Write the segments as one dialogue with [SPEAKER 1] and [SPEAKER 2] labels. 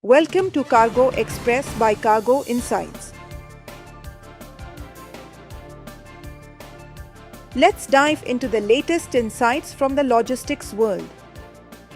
[SPEAKER 1] Welcome to Cargo Express by Cargo Insights. Let's dive into the latest insights from the logistics world.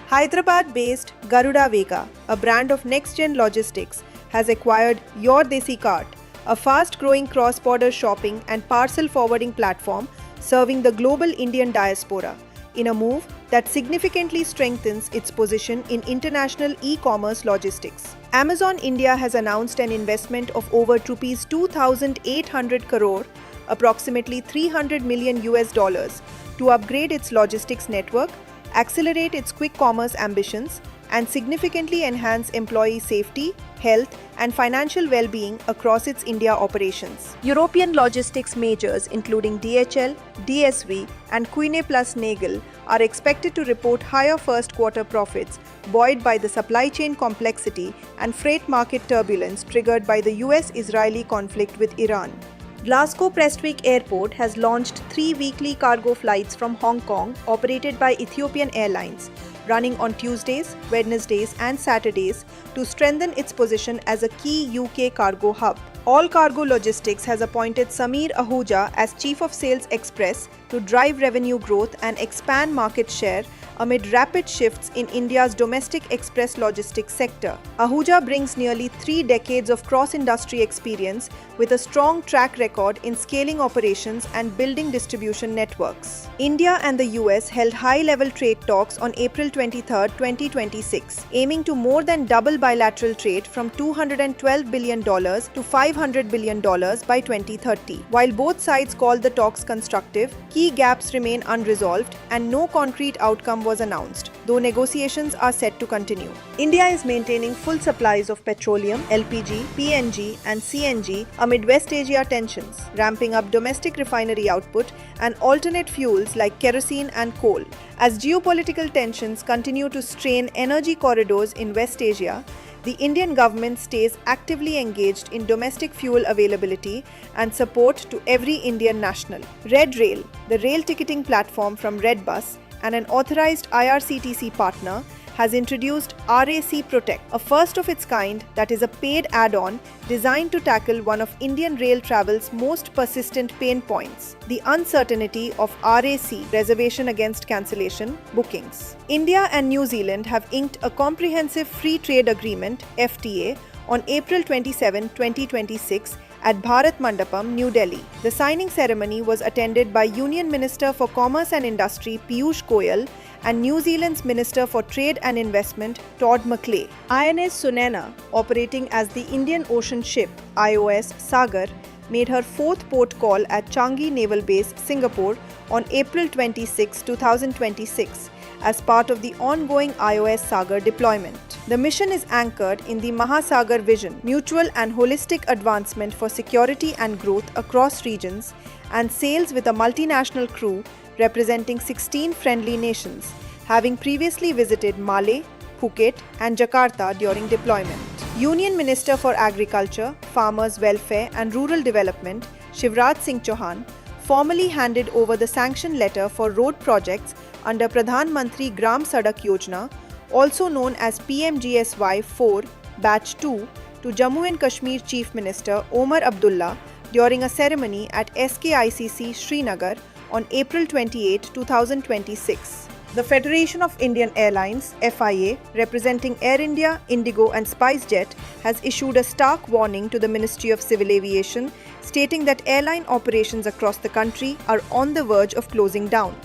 [SPEAKER 1] Hyderabad-based Garuda Vega, a brand of next-gen logistics, has acquired Your Desi Cart, a fast-growing cross-border shopping and parcel forwarding platform serving the global Indian diaspora, in a move that significantly strengthens its position in international e-commerce logistics. Amazon India has announced an investment of over rupees 2,800 crore, approximately 300 million US dollars, to upgrade its logistics network, accelerate its quick commerce ambitions, and significantly enhance employee safety, health, and financial well-being across its India operations. European logistics majors including DHL, DSV, and Kuehne plus Nagel are expected to report higher first-quarter profits, buoyed by the supply chain complexity and freight market turbulence triggered by the US-Israeli conflict with Iran. Glasgow Prestwick Airport has launched 3 weekly cargo flights from Hong Kong operated by Ethiopian Airlines, running on Tuesdays, Wednesdays and Saturdays to strengthen its position as a key UK cargo hub. All Cargo Logistics has appointed Sameer Ahuja as Chief of Sales Express to drive revenue growth and expand market share amid rapid shifts in India's domestic express logistics sector. Ahuja brings nearly 3 decades of cross-industry experience with a strong track record in scaling operations and building distribution networks. India and the US held high-level trade talks on April 23, 2026, aiming to more than double bilateral trade from $212 billion to $500 billion by 2030. While both sides called the talks constructive, key gaps remain unresolved and no concrete outcome was announced, though negotiations are set to continue. India is maintaining full supplies of petroleum, LPG, PNG and CNG amid West Asia tensions, ramping up domestic refinery output and alternate fuels like kerosene and coal. As geopolitical tensions continue to strain energy corridors in West Asia, the Indian government stays actively engaged in domestic fuel availability and support to every Indian national. Red Rail, the rail ticketing platform from Redbus and an authorized IRCTC partner, has introduced RAC Protect, a first of its kind that is a paid add-on designed to tackle one of Indian rail travel's most persistent pain points, the uncertainty of RAC, reservation against cancellation, bookings. India and New Zealand have inked a comprehensive free trade agreement, FTA, on April 27, 2026 at Bharat Mandapam, New Delhi. The signing ceremony was attended by Union Minister for Commerce and Industry Piyush Goyal and New Zealand's Minister for Trade and Investment Todd McClay. INS Sunena, operating as the Indian Ocean ship IOS Sagar, made her 4th port call at Changi Naval Base, Singapore on April 26, 2026 as part of the ongoing IOS Sagar deployment. The mission is anchored in the Mahasagar vision, mutual and holistic advancement for security and growth across regions, and sails with a multinational crew representing 16 friendly nations, having previously visited Malé, Phuket and Jakarta during deployment. Union Minister for Agriculture, Farmers' Welfare and Rural Development, Shivraj Singh Chauhan, formally handed over the sanction letter for road projects under Pradhan Mantri Gram Sadak Yojana, also known as PMGSY 4 Batch 2, to Jammu and Kashmir Chief Minister Omar Abdullah during a ceremony at SKICC Srinagar on April 28, 2026. The Federation of Indian Airlines, FIA, representing Air India, Indigo and SpiceJet, has issued a stark warning to the Ministry of Civil Aviation, stating that airline operations across the country are on the verge of closing down.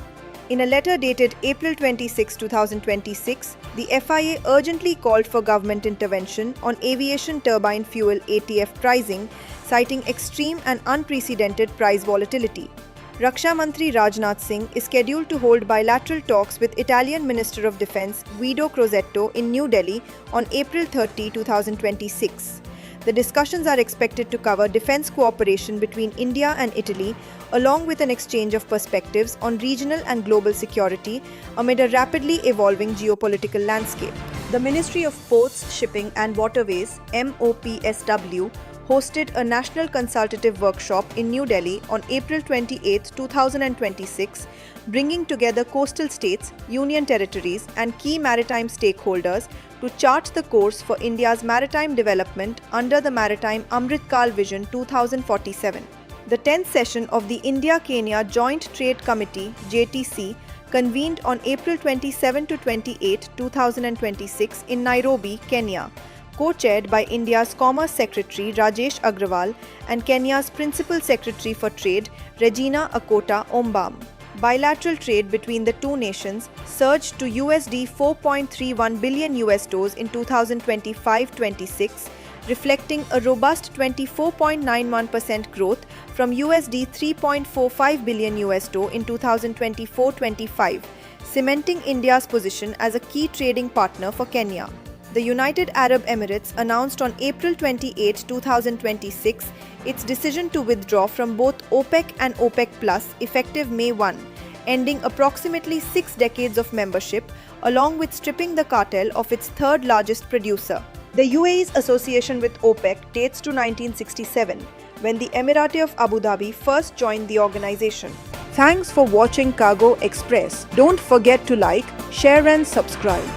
[SPEAKER 1] In a letter dated April 26, 2026, the FIA urgently called for government intervention on aviation turbine fuel ATF pricing, citing extreme and unprecedented price volatility. Raksha Mantri Rajnath Singh is scheduled to hold bilateral talks with Italian Minister of Defence Guido Crosetto in New Delhi on April 30, 2026. The discussions are expected to cover defence cooperation between India and Italy, along with an exchange of perspectives on regional and global security amid a rapidly evolving geopolitical landscape. The Ministry of Ports, Shipping and Waterways, MOPSW, hosted a national consultative workshop in New Delhi on April 28, 2026, bringing together coastal states, union territories, and key maritime stakeholders to chart the course for India's maritime development under the Maritime Amrit Kal Vision 2047. The 10th session of the India-Kenya Joint Trade Committee (JTC) convened on April 27 to 28, 2026 in Nairobi, Kenya, co-chaired by India's Commerce Secretary Rajesh Agrawal and Kenya's Principal Secretary for Trade Regina Akota Ombam. Bilateral trade between the two nations surged to USD 4.31 billion in 2025-26, reflecting a robust 24.91% growth from USD 3.45 billion in 2024-25, cementing India's position as a key trading partner for Kenya. The United Arab Emirates announced on April 28, 2026, its decision to withdraw from both OPEC and OPEC Plus effective May 1, ending approximately 6 decades of membership, along with stripping the cartel of its third largest producer. The UAE's association with OPEC dates to 1967, when the Emirate of Abu Dhabi first joined the organization. Thanks for watching Cargo Express. Don't forget to like, share and subscribe.